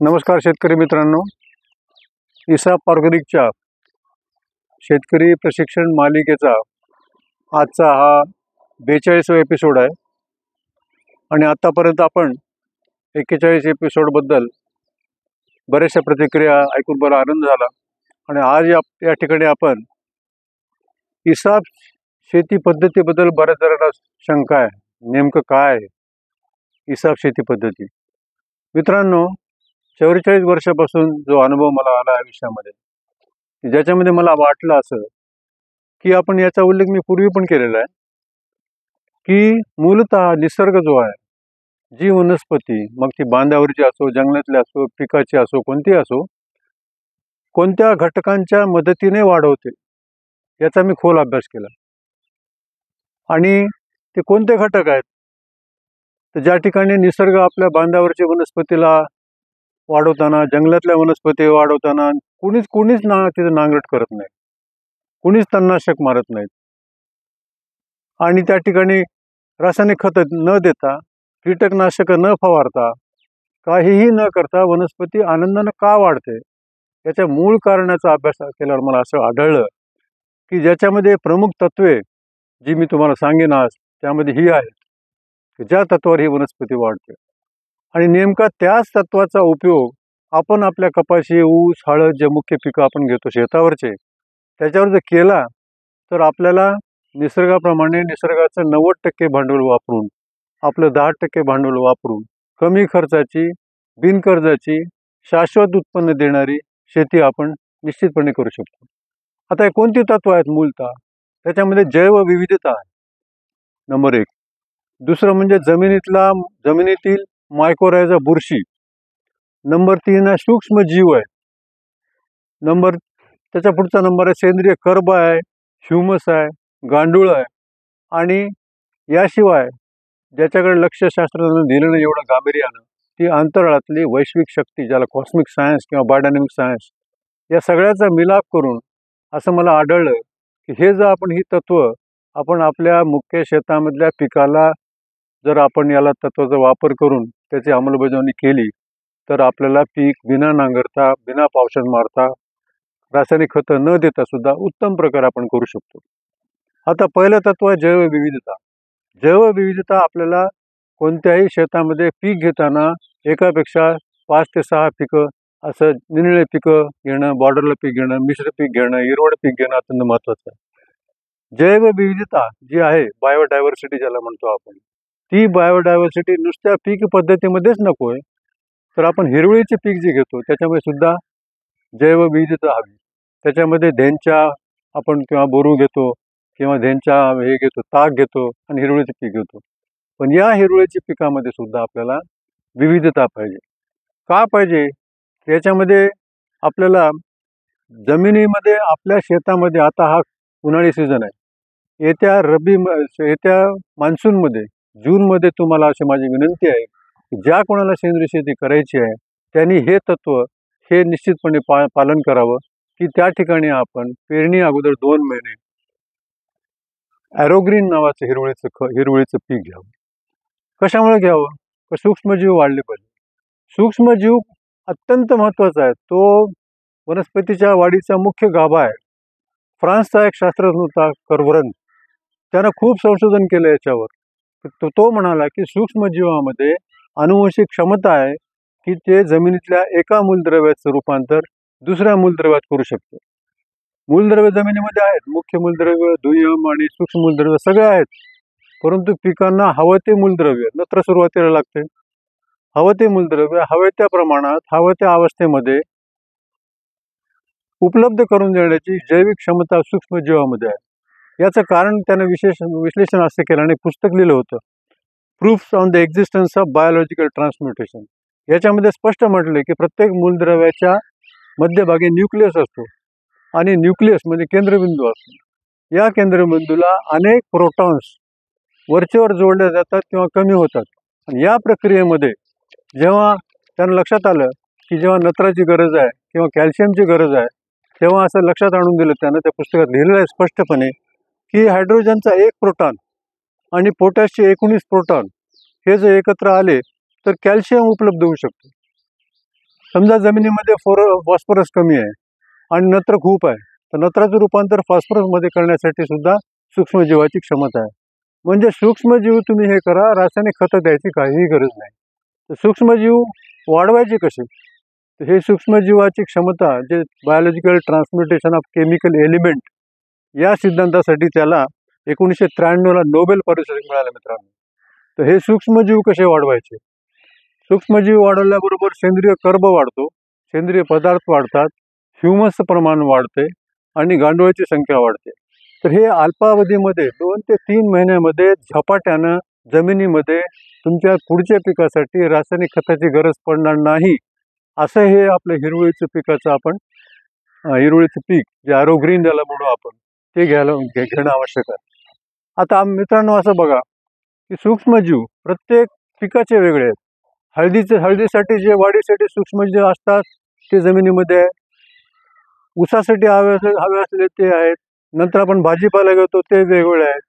नमस्कार शेतकरी मित्रांनो, इसाप ऑर्गॅनिकच्या शेतकरी प्रशिक्षण मालिकेचा आजचा हा 42वा एपिसोड आहे आणि आतापर्यंत आपण 41 एपिसोडबद्दल बऱ्याचशा प्रतिक्रिया ऐकून मला आनंद झाला आणि आज या ठिकाणी आपण इसाप शेती पद्धतीबद्दल बऱ्याच जणांना शंका आहे. नेमकं काय आहे इसाप शेती पद्धती? मित्रांनो, 44 वर्षापासून जो अनुभव मला आला आयुष्यामध्ये, ज्याच्यामध्ये मला वाटलं असं की आपण याचा उल्लेख मी पूर्वी पण केलेला आहे की मूलतः निसर्ग जो आहे, जी वनस्पती मग ती बांधावरची असो, जंगलातली असो, पिकाची असो, कोणतीही असो, कोणत्या घटकांच्या मदतीने वाढवते याचा मी खोल अभ्यास केला. आणि ते कोणते घटक आहेत? तर ज्या ठिकाणी निसर्ग आपल्या बांधावरची वनस्पतीला वाढवताना, जंगलातल्या वनस्पती वाढवताना कुणीच तिथे नांगरट करत नाही, कुणीच तणनाशक मारत नाहीत आणि त्या ठिकाणी रासायनिक खत न देता, कीटकनाशक न फवारता, काहीही न करता वनस्पती आनंदाने का वाढते याच्या मूळ कारणाचा अभ्यास केल्यावर मला असं आढळलं की ज्याच्यामध्ये प्रमुख तत्वे जी मी तुम्हाला सांगेन आज, त्यामध्ये ही आहेत की ज्या तत्वावर ही वनस्पती वाढते आणि नेमका त्याच तत्वाचा उपयोग आपण आपल्या कपाशी, ऊस, हळद जे मुख्य पिकं आपण घेतो शेतावरचे, त्याच्यावर जर केला तर आपल्याला निसर्गाप्रमाणे निसर्गाचं 90% भांडवल वापरून, आपलं 10% भांडवल वापरून कमी खर्चाची, बिनकर्जाची, शाश्वत उत्पन्न देणारी शेती आपण निश्चितपणे करू शकतो. आता हे कोणती तत्व आहेत? मूलतः त्याच्यामध्ये जैवविविधता आहे, नंबर 1. दुसरं म्हणजे जमिनीतील मायक्रोरायझा, बुरशी. नंबर 3 आहे सूक्ष्म जीव आहे. त्याच्या पुढचा नंबर आहे सेंद्रिय कर्ब आहे, ह्युमस आहे, गांडूळ आहे. आणि याशिवाय ज्याच्याकडे लक्ष शास्त्रज्ञांनी दिलं नाही एवढं गांभीर्यानं, ती अंतराळातली वैश्विक शक्ती, ज्याला कॉस्मिक सायन्स किंवा बायोडायनॅमिक सायन्स, या सगळ्याचा मिलाप करून असं मला आढळलं की हे जर आपण ही तत्व आपण आपल्या मुख्य शेतामधल्या पिकाला जर आपण याला तत्वाचा वापर करून त्याची अंमलबजावणी केली तर आपल्याला पीक बिना नांगरता, बिना पावसाळ्यात मारता, रासायनिक खतं न देता सुद्धा उत्तम प्रकारे आपण करू शकतो. आता पहिलं तत्व आहे जैवविविधता. जैवविविधता आपल्याला कोणत्याही शेतामध्ये पीक घेताना एकापेक्षा 5 ते 6 पिकं असं निरनिळे पिकं घेणं, बॉर्डरला पीक घेणं, मिश्र पीक घेणं, हिरवळ पीक घेणं अत्यंत महत्त्वाचं आहे. जैवविविधता जी आहे, बायोडायव्हर्सिटी ज्याला म्हणतो आपण, ती बायोडायव्हर्सिटी नुसत्या पीक पद्धतीमध्येच नको आहे, तर आपण हिरवळीचे पीक जे घेतो त्याच्यामध्ये सुद्धा जैवविविधता हवी. त्याच्यामध्ये धेंचा आपण किंवा बोरू घेतो किंवा धेंचा हे घेतो, ताक घेतो आणि हिरवळीचे पीक घेतो. पण या हिरवळीच्या पिकामध्ये सुद्धा आपल्याला विविधता पाहिजे. का पाहिजे? याच्यामध्ये आपल्याला जमिनीमध्ये, आपल्या शेतामध्ये, आता हा उन्हाळी सीझन आहे, येत्या मान्सूनमध्ये, जूनमध्ये तुम्हाला अशी माझी विनंती आहे की ज्या कोणाला सेंद्रिय शेती करायची आहे त्यांनी हे तत्व हे निश्चितपणे पालन करावं की त्या ठिकाणी आपण पेरणी अगोदर 2 महिने ॲरोग्रीन नावाचं हिरवळीचं पीक घ्यावं. कशामुळे घ्यावं? तर सूक्ष्मजीव वाढले पाहिजे. सूक्ष्मजीव अत्यंत महत्त्वाचा आहे. तो वनस्पतीच्या वाढीचा मुख्य गाभा आहे. फ्रान्सचा एक शास्त्रज्ञ होता, कर्वरन, त्यानं खूप संशोधन केलं याच्यावर. तो म्हणाला की सूक्ष्मजीवामध्ये अनुवंशिक क्षमता आहे की ते जमिनीतल्या एका मूलद्रव्याचं रूपांतर दुसऱ्या मूलद्रव्यात करू शकते. मूलद्रव्य जमिनीमध्ये आहेत, मुख्य मूलद्रव्य, दुय्यम आणि सूक्ष्म मूलद्रव्य सगळे आहेत, परंतु पिकांना हवं ते मूलद्रव्य नत्र सुरुवातीला लागते. हवं ते मूलद्रव्य हवं त्या प्रमाणात, हवं त्या अवस्थेमध्ये उपलब्ध करून देण्याची जैविक क्षमता सूक्ष्मजीवामध्ये आहे. याचं कारण त्यानं विश्लेषण असं केलं आणि पुस्तक लिहिलं होतं, proofs on the existence of biological transmutation. याच्यामध्ये स्पष्ट म्हटले की प्रत्येक मूलद्रव्याच्या मध्यभागी न्यूक्लियस असतो आणि न्यूक्लियस म्हणजे केंद्रबिंदू असतो. या केंद्रबिंदूला अनेक प्रोटॉन्स वरचेवर जोडल्या जातात किंवा कमी होतात. आणि या प्रक्रियेमध्ये जेव्हा त्यांना लक्षात आलं की जेव्हा नत्राची गरज आहे किंवा कॅल्शियमची गरज आहे, तेव्हा असं लक्षात आणून दिलं त्यानं, त्या पुस्तकात लिहिलेलं आहे स्पष्टपणे की हायड्रोजनचा 1 प्रोटॉन आणि पोटॅशचे 19 प्रोटॉन हे जर एकत्र आले तर कॅल्शियम उपलब्ध होऊ शकतो. समजा जमिनीमध्ये फॉस्फरस कमी आहे आणि नत्र खूप आहे, तर नत्राचं रूपांतर फॉस्फरसमध्ये करण्यासाठी सुद्धा सूक्ष्मजीवाची क्षमता आहे. म्हणजे सूक्ष्मजीव तुम्ही हे करा, रासायनिक खतं द्यायची काहीही गरज नाही. तर सूक्ष्मजीव वाढवायचे कसे? तर हे सूक्ष्मजीवाची क्षमता जे biological transmutation of chemical element या सिद्धांतासाठी त्याला 1993ला नोबेल पारितोषिक मिळालं मित्रांनो. तर हे सूक्ष्मजीव कसे वाढवायचे? सूक्ष्मजीव वाढवल्याबरोबर सेंद्रिय कर्ब वाढतो, सेंद्रिय पदार्थ वाढतात, ह्युमसचं प्रमाण वाढते आणि गांडुळाची संख्या वाढते. तर हे अल्पावधीमध्ये 2 ते 3 महिन्यामध्ये झपाट्यानं जमिनीमध्ये तुमच्या पुढच्या पिकासाठी रासायनिक खताची गरज पडणार नाही. असं हे आपलं हिरवळीचं पिकाचं आपण हिरवळीचं पीक जे ॲरो ग्रीन ज्याला म्हणू आपण, ते घेणं आवश्यक आहे. आता मित्रांनो असं बघा की सूक्ष्मजीव प्रत्येक पिकाचे वेगळे आहेत. हळदीसाठी जे वाढीसाठी सूक्ष्मजीव असतात ते जमिनीमध्ये आहे. ऊसासाठी हवे असले ते आहेत. नंतर आपण भाजीपाला घेतो ते वेगवेगळे आहेत.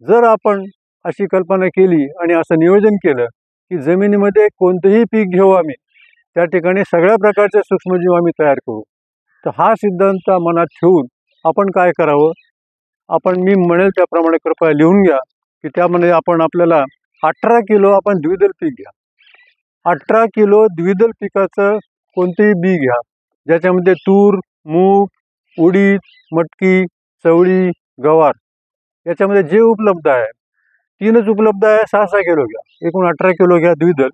जर आपण अशी कल्पना केली आणि असं नियोजन केलं की जमिनीमध्ये कोणतेही पीक घेऊ आम्ही, त्या ठिकाणी सगळ्या प्रकारचे सूक्ष्मजीव आम्ही तयार करू. तर हा सिद्धांत मनात ठेवून आपण काय करावं, मी म्हणेल त्याप्रमाणे कृपया लिहून घ्या की त्यामध्ये आपल्याला 18 किलो आपण द्विदल पीक घ्या. 18 किलो द्विदल पिकाचं कोणतेही बी घ्या, ज्याच्यामध्ये तूर, मूग, उडीद, मटकी, चवळी, गवार याच्यामध्ये जे उपलब्ध आहे, 3च उपलब्ध आहे, 6-6 किलो घ्या. एकूण 18 किलो घ्या द्विदल.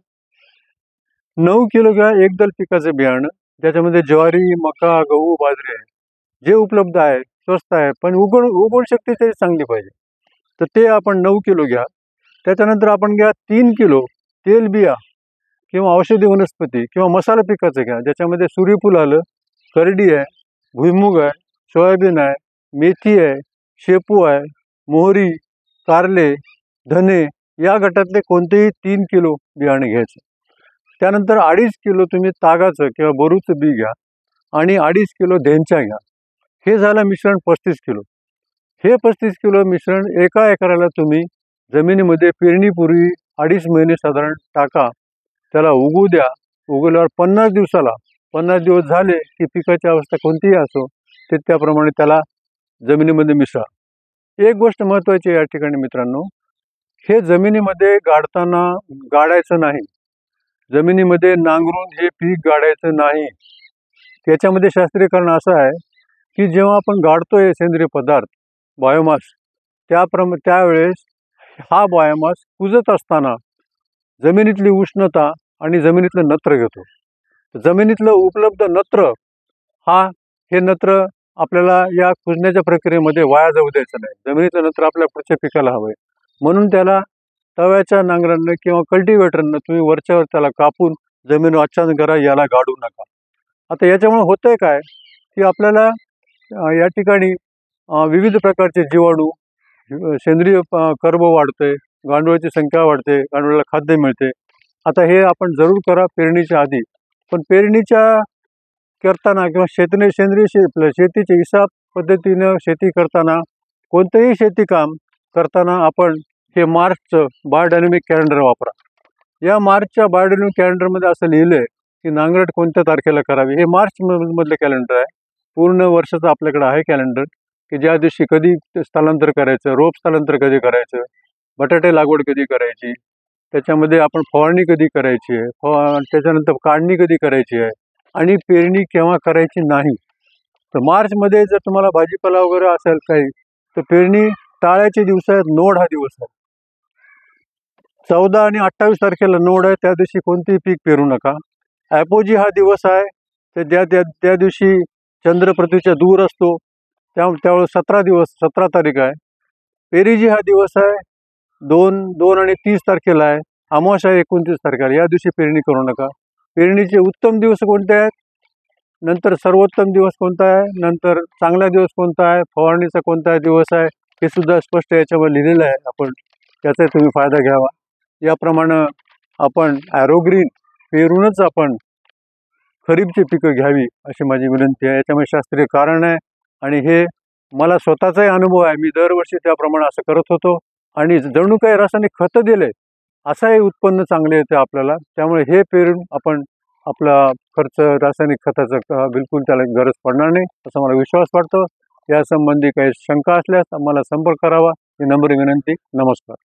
9 किलो घ्या एकदल पिकाचं बियाणं, ज्याच्यामध्ये ज्वारी, मका, गहू, बाजरी आहे. जे उपलब्ध आहे स्वस्त आहे, पण उगवण शक्ती त्याची चांगली पाहिजे. तर ते आपण 9 किलो घ्या. त्याच्यानंतर आपण घ्या 3 किलो तेलबिया किंवा औषधी वनस्पती किंवा मसाला पिकाचं घ्या, ज्याच्यामध्ये सूर्यफूल आलं, करडी आहे, भुईमुग आहे, सोयाबीन आहे, मेथी आहे, शेपू आहे, मोहरी, कारले, धने या गटातले कोणतेही 3 किलो बियाणे घ्यायचे. त्यानंतर 2.5 किलो तुम्ही तागाचं किंवा बोरूचं बी घ्या आणि 2.5 किलो धेंचा घ्या. हे झालं मिश्रण 35 किलो. हे 35 किलो मिश्रण एका एकराला तुम्ही जमिनीमध्ये पेरणीपूर्वी 2.5 महिने साधारण टाका. त्याला उगू द्या. उगवल्यावर 50 दिवस झाले की पिकाची अवस्था कोणतीही असो ते त्याप्रमाणे त्याला जमिनीमध्ये मिसळा. एक गोष्ट महत्त्वाची या ठिकाणी मित्रांनो, हे जमिनीमध्ये गाडायचं नाही. जमिनीमध्ये नांगरून हे पीक गाडायचं नाही. त्याच्यामध्ये शास्त्रीय कारण असं आहे की जेव्हा आपण गाडतोय सेंद्रिय पदार्थ बायोमास, त्यावेळेस हा बायोमास कुजत असताना जमिनीतली उष्णता आणि जमिनीतलं नत्र घेतो. जमिनीतलं उपलब्ध नत्र हे नत्र आपल्याला या कुजण्याच्या प्रक्रियेमध्ये वाया जाऊ द्यायचं नाही. जमिनीतलं नत्र आपल्या पुढच्या पिकाला हवंय, म्हणून त्याला तव्याच्या नांगरानं किंवा कल्टिवेटरनं तुम्ही वरच्यावर त्याला कापून जमीन आच्छादन करा, याला गाडू नका. आता याच्यामुळे होतंय काय की आपल्याला या ठिकाणी विविध प्रकारचे जीवाणू, सेंद्रिय कर्ब वाढतंय, गांडुळाची संख्या वाढते, गांडुळाला खाद्य मिळते. आता हे आपण जरूर करा पेरणीच्या आधी. पण पेरणीच्या करताना किंवा सेंद्रिय शेतीच्या हिसाब पद्धतीनं शेती करताना, कोणतंही शेती काम करताना आपण हे मार्चचं बायोडायनॅमिक कॅलेंडर वापरा. या मार्चच्या बायोडायनॅमिक कॅलेंडरमध्ये असं लिहिलं आहे की नांगरट कोणत्या तारखेला करावी. हे मार्चमधलं कॅलेंडर आहे. पूर्ण वर्षाचं आपल्याकडे आहे कॅलेंडर की ज्या दिवशी कधी स्थलांतर करायचं, रोप स्थलांतर कधी करायचं, बटाटे लागवड कधी करायची, त्याच्यामध्ये आपण फवारणी कधी करायची आहे, त्याच्यानंतर काढणी कधी करायची आहे आणि पेरणी केव्हा करायची नाही. तर मार्चमध्ये जर तुम्हाला भाजीपाला वगैरे असेल काही, तर पेरणी टाळायचे दिवस आहेत. नोड हा दिवस आहे. 14 आणि 28 तारखेला नोड आहे, त्या दिवशी कोणतेही पीक पेरू नका. ॲपोजी हा दिवस आहे, तर त्या दिवशी चंद्र पृथ्वीच्या दूर असतो, त्यावेळेस 17 तारीख आहे. पेरीजी हा दिवस आहे, 2 आणि 30 तारखेला आहे. अमावास्या 29 तारखेला, या दिवशी पेरणी करू नका. पेरणीचे उत्तम दिवस कोणते आहेत, नंतर सर्वोत्तम दिवस कोणता आहे, नंतर चांगला दिवस कोणता आहे, फवारणीचा कोणता दिवस आहे, हे सुद्धा स्पष्ट याच्यावर लिहिलेलं आहे. आपण त्याचा तुम्ही फायदा घ्यावा. याप्रमाणे आपण ॲरो ग्रीन पेरूनच आपण खरीपची पिकं घ्यावी अशी माझी विनंती आहे. याच्यामध्ये शास्त्रीय कारण आहे आणि हे मला स्वतःचाही अनुभव आहे. मी दरवर्षी त्याप्रमाणे असं करत होतो आणि जणू काही रासायनिक खतं दिले असाही उत्पन्न चांगले येते आपल्याला. त्यामुळे हे पेरून आपण आपला खर्च रासायनिक खताचा बिलकुल त्याला गरज पडणार नाही असा मला विश्वास वाटतो. यासंबंधी काही शंका असल्यास आम्हाला संपर्क करावा ही नम्र विनंती. नमस्कार.